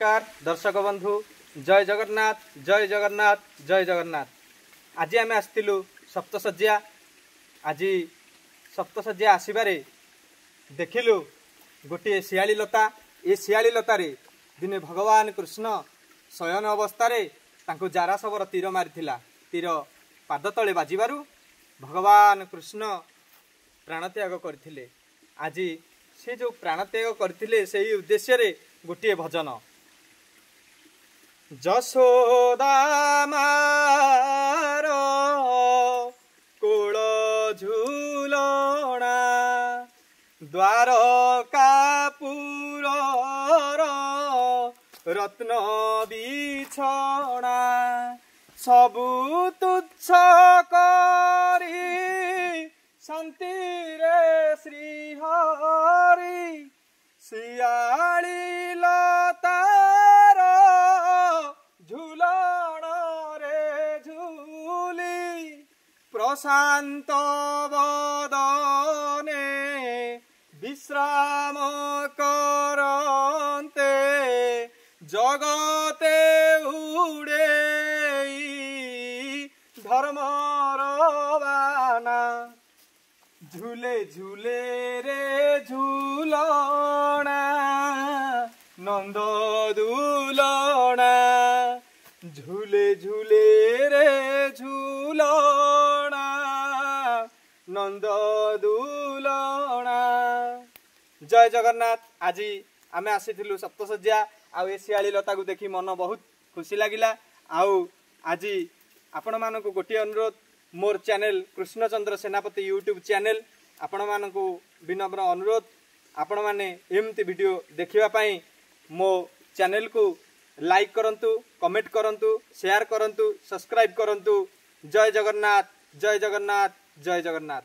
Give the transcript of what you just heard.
नमस्कार दर्शक बंधु जय जगन्नाथ जय जगन्नाथ जय जगन्नाथ। आज आम आसलु सप्तशଯ୍ୟା। आज सप्तशଯ୍ୟା आसबारे देखिलु गोटे शियाली लता। ये शियाली लतारे दिने भगवान कृष्ण शयन अवस्था जारासवर तीर मारी तीर पाद तले बाजिबारु भगवान कृष्ण प्राणत्याग करथिले। आज से जो प्राणत्याग करथिले सेही उद्देश्य रे गोटे भजन जशोदा मार कोल झुलना द्वारकापुर रत्न बिछना सबु तुच्छ करी शांति रे श्रीहरि शियाली लतार झुलन रे झुली प्रशांत बदने विश्राम करते जगते उड़े धर्मर बाना झूले झूले रे झूलना नंद दुलना झूले झूले रे झूलना नंद दुलना। जय जगन्नाथ। आज आम आसीलु सप्तशଯ୍ୟା आ शियाली लता को देखी मन बहुत खुशी लगिला। आज आपण मानक गोटे अनुरोध मोर चैनल कृष्णचंद्र सेनापति यूट्यूब चैनल आपण मानक विनम्र अनुरोध आपण माने एमती वीडियो देखिबा पई मो चैनल को लाइक करंतु कमेंट करंतु शेयर करंतु सब्सक्राइब करंतु। जय जगन्नाथ जय जगन्नाथ जय जगन्नाथ।